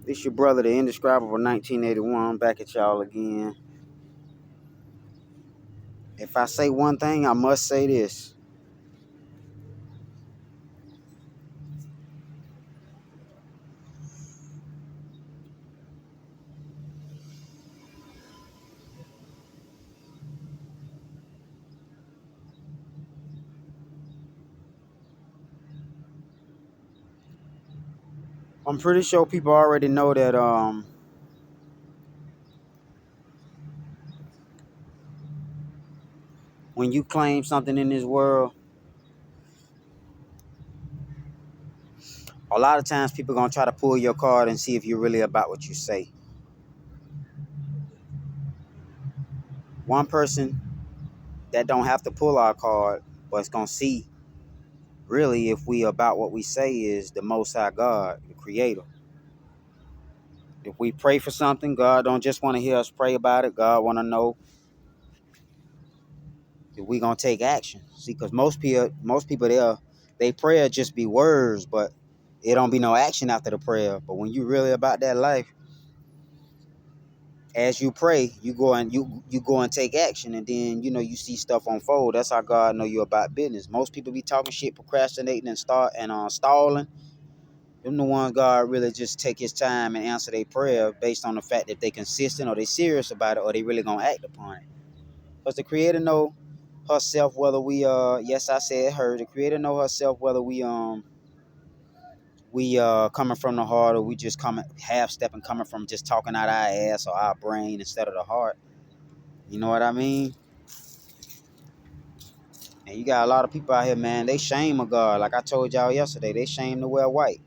It's your brother, the Indescribable 1981, back at y'all again. If I say one thing, I must say this. I'm pretty sure people already know that when you claim something in this world, a lot of times people gonna try to pull your card and see if you're really about what you say. One person that don't have to pull our card, but it's gonna see really if we about what we say is the Most High God, the Creator. If we pray for something, God don't just want to hear us pray about it. God want to know if we gonna take action. See, because most people they prayer just be words, but it don't be no action after the prayer. But when you really about that life, as you pray, you go and take action, and then you see stuff unfold. That's how God know you about business. Most people be talking shit, procrastinating, and stalling. Them the ones God really just take His time and answer their prayer based on the fact that they consistent or they serious about it or they really gonna act upon it. Because the Creator know herself whether we yes I said her. The Creator know herself whether we coming from the heart or we just coming half stepping coming from just talking out our ass or our brain instead of the heart. You know what I mean? And you got a lot of people out here, man, they shame of God. Like I told y'all yesterday, they shame to wear white.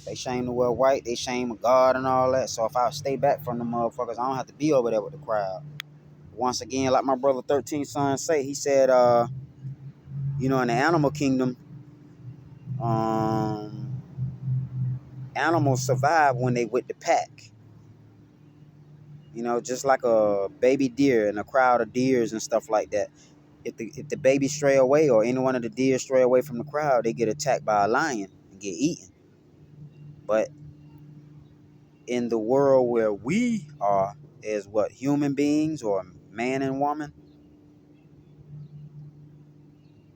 They shame to wear white, they shame of God and all that. So if I stay back from the motherfuckers, I don't have to be over there with the crowd. Once again, like my brother 13 son say, he said, in the animal kingdom, um, animals survive when they with the pack. Just like a baby deer and a crowd of deers and stuff like that. If the baby stray away or any one of the deer stray away from the crowd, they get attacked by a lion and get eaten. But in the world where we are as what human beings or man and woman,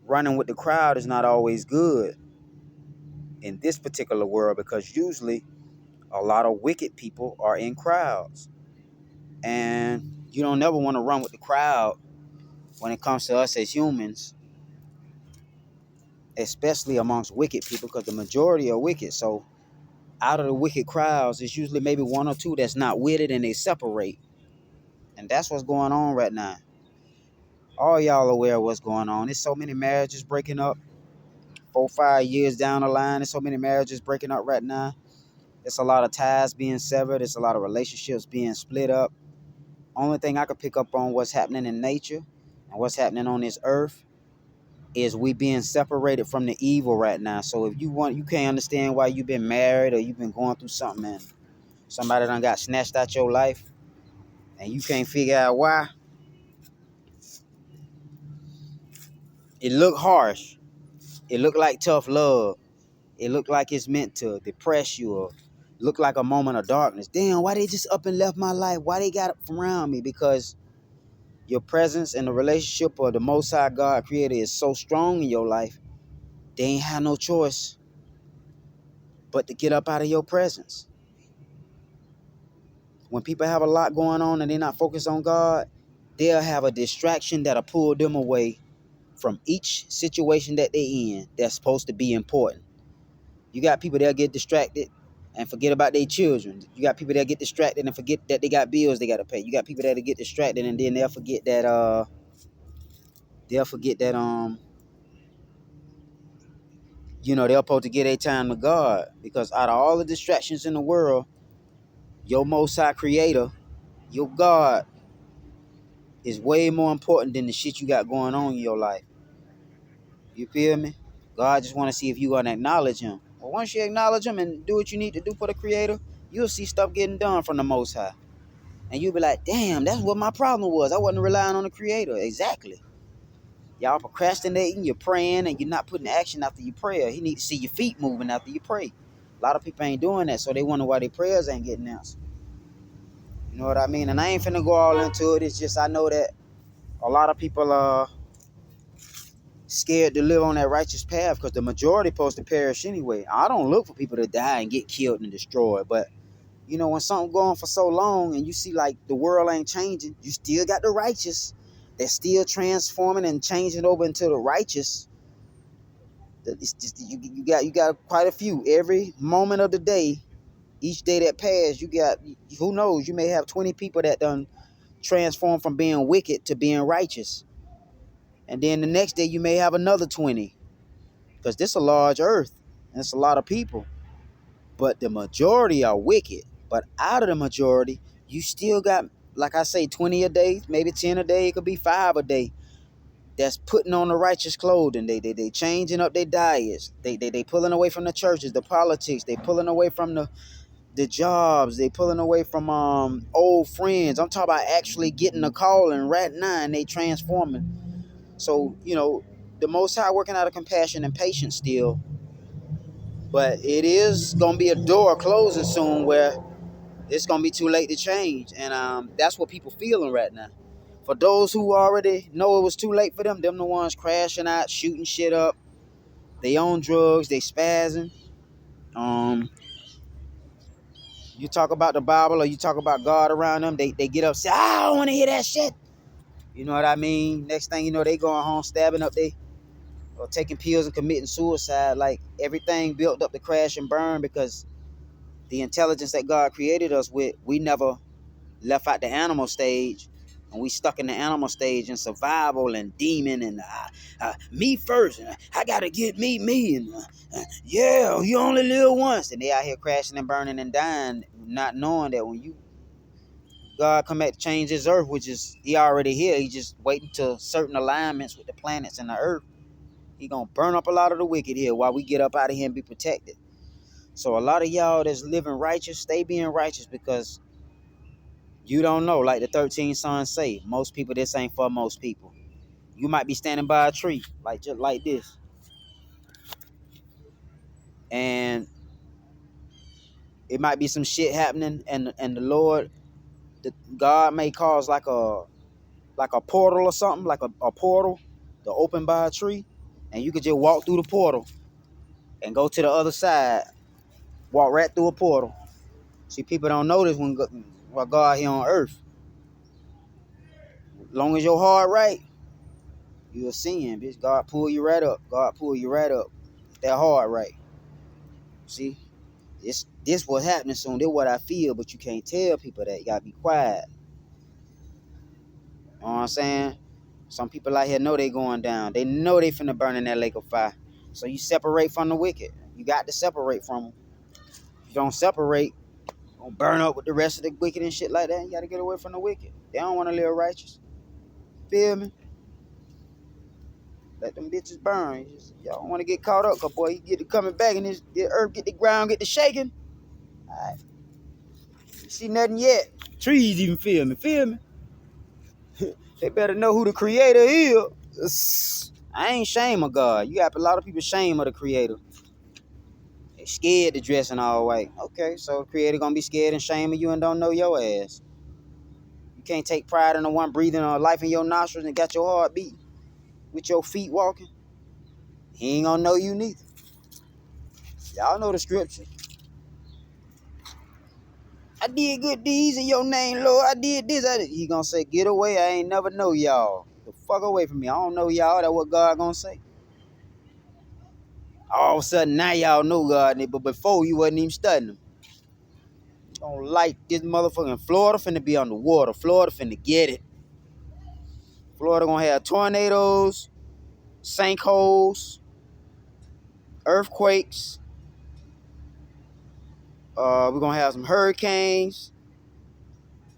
running with the crowd is not always good in this particular world because usually a lot of wicked people are in crowds. And you don't never want to run with the crowd when it comes to us as humans, especially amongst wicked people, because the majority are wicked. So out of the wicked crowds, it's usually maybe one or two that's not with it and they separate. And that's what's going on right now. All y'all aware of what's going on. There's so many marriages breaking up 4 5 years down the line. There's so many marriages breaking up right now. There's a lot of ties being severed. There's a lot of relationships being split up. Only thing I could pick up on what's happening in nature and what's happening on this earth is we being separated from the evil right now. So if you can't understand why you've been married or you've been going through something and somebody done got snatched out your life and you can't figure out why, it look harsh. It look like tough love. It look like it's meant to depress you or look like a moment of darkness. Damn, why they just up and left my life? Why they got around me? Because your presence and the relationship of the Most High God Creator is so strong in your life, they ain't have no choice but to get up out of your presence. When people have a lot going on and they're not focused on God, they'll have a distraction that'll pull them away from each situation that they in that's supposed to be important. You got people that'll get distracted and forget about their children. You got people that get distracted and forget that they got bills they gotta pay. You got people that'll get distracted and then they'll forget that they're supposed to get their time to God. Because out of all the distractions in the world, your Most High Creator, your God, is way more important than the shit you got going on in your life. You feel me? God just want to see if you gonna acknowledge Him. Well, once you acknowledge Him and do what you need to do for the Creator, you'll see stuff getting done from the Most High. And you'll be like, damn, that's what my problem was. I wasn't relying on the Creator. Exactly. Y'all procrastinating, you're praying, and you're not putting action after you pray. He need to see your feet moving after you pray. A lot of people ain't doing that, so they wonder why their prayers ain't getting answered. You know what I mean? And I ain't finna go all into it. It's just I know that a lot of people are scared to live on that righteous path because the majority supposed to perish anyway. I don't look for people to die and get killed and destroyed, but you know, when something going on for so long and you see like the world ain't changing, you still got the righteous. They're still transforming and changing over into the righteous. It's just, you got quite a few every moment of the day. Each day that passed, you got, who knows, you may have 20 people that done transform from being wicked to being righteous. And then the next day you may have another 20. Because this is a large earth and it's a lot of people. But the majority are wicked. But out of the majority, you still got, like I say, 20 a day, maybe 10 a day, it could be 5 a day. That's putting on the righteous clothing. They changing up their diets. They pulling away from the churches, the politics. They pulling away from the jobs. They pulling away from old friends. I'm talking about actually getting a calling right now, and they transforming. So, you know, the Most High working out of compassion and patience still. But it is going to be a door closing soon where it's going to be too late to change. And that's what people feeling right now. For those who already know it was too late for them the ones crashing out, shooting shit up. They on drugs, they spazzing. You talk about the Bible or you talk about God around them, they get upset. I don't want to hear that shit. You know what I mean? Next thing you know, they going home stabbing up or taking pills and committing suicide. Like everything built up to crash and burn because the intelligence that God created us with, we never left out the animal stage, and we stuck in the animal stage in survival and demon and me first. And I gotta get me. And yeah, you only live once. And they out here crashing and burning and dying, not knowing that when God come back to change His earth, which is He already here. He just waiting to certain alignments with the planets and the earth. He gonna burn up a lot of the wicked here while we get up out of here and be protected. So a lot of y'all that's living righteous, stay being righteous because you don't know, like the 13 sons say, most people, this ain't for most people. You might be standing by a tree, like just like this. And it might be some shit happening, and the Lord, God may cause like a portal or something, like a portal to open by a tree, and you could just walk through the portal and go to the other side, walk right through a portal. See, people don't notice when God here on earth. As long as your heart right, you'll sin, bitch. God pull you right up. God pull you right up. That heart right. See, this what's happening soon. This what I feel, but you can't tell people that. You gotta be quiet. You know what I'm saying? Some people out here know they going down. They know they finna burn in that lake of fire. So you separate from the wicked. You got to separate from them. If you don't separate, you gonna burn up with the rest of the wicked and shit like that. You gotta get away from the wicked. They don't want to live righteous. Feel me? Let them bitches burn. Y'all don't want to get caught up, cause boy, you get to coming back and the earth get the ground get to shaking. All right. You see nothing yet. Trees even feel me. Feel me? They better know who the creator is. I ain't shame of God. You got a lot of people shame of the creator. They scared to dress in all white. Okay, so the creator gonna be scared and shame of you and don't know your ass. You can't take pride in the one breathing life in your nostrils and got your heart beating with your feet walking. He ain't gonna know you neither. Y'all know the scripture. I did good deeds in your name, Lord. I did this. He gonna say, get away. I ain't never know y'all. The fuck away from me. I don't know y'all. That's what God gonna say. All of a sudden, now y'all know God, but before you wasn't even studying him. Don't like this motherfucking Florida finna be underwater. Florida finna get it. Florida gonna have tornadoes, sinkholes, earthquakes. We're gonna have some hurricanes.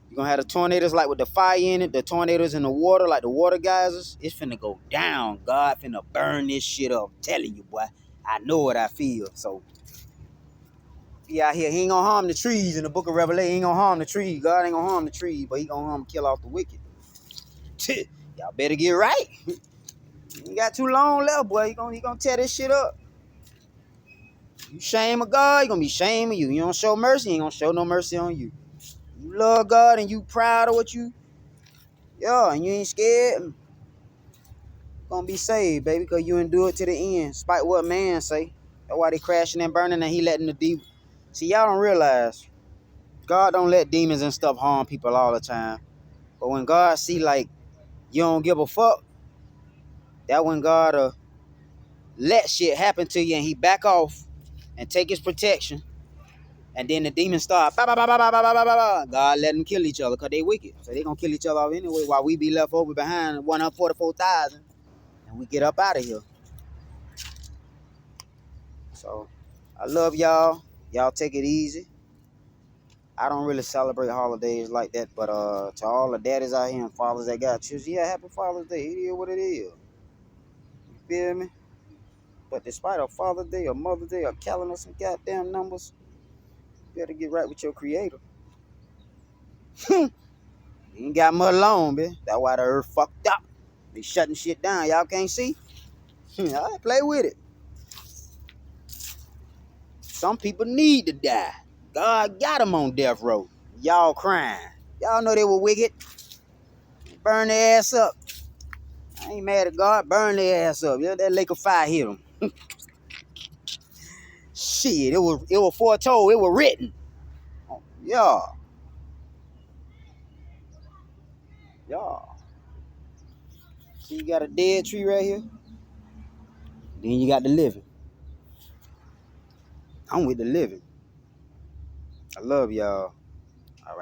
You're gonna have the tornadoes like with the fire in it, the tornadoes in the water, like the water geysers. It's finna go down. God finna burn this shit up. I'm telling you, boy. I know what I feel. So he out here, he ain't gonna harm the trees in the book of Revelation. He ain't gonna harm the trees. God ain't gonna harm the trees, but he gonna harm and kill off the wicked. Y'all better get right. You ain't got too long left, boy. He gonna tear this shit up. You shame of God, He gonna be shame of you. You don't show mercy, He ain't gonna show no mercy on you. You love God and you proud of what you, yeah, and you ain't scared, gonna be saved, baby, because you endure it to the end, despite what man say. That's why they crashing and burning and He letting the devil. See, y'all don't realize God don't let demons and stuff harm people all the time. But when God see like you don't give a fuck, that when God let shit happen to you and He back off and take His protection. And then the demons start, bah, bah, bah, bah, bah, bah, bah, bah. God let them kill each other because they wicked. So they gonna kill each other off anyway while we be left over behind 144,000 and we get up out of here. So I love y'all. Y'all take it easy. I don't really celebrate holidays like that, but to all the daddies out here and fathers that got children, yeah, happy Father's Day. It is what it is. You feel me? But despite a Father's Day, a Mother's Day, a calendar, some goddamn numbers, you better get right with your creator. You ain't got much long, bitch. That's why the earth fucked up. They shutting shit down. Y'all can't see? I play with it. Some people need to die. God got them on death row. Y'all crying. Y'all know they were wicked. Burn their ass up. I ain't mad at God. Burn their ass up. Yeah, that lake of fire hit them. Shit, it was foretold. It was written. Yeah. Yeah. See, you got a dead tree right here. Then you got the living. I'm with the living. I love y'all.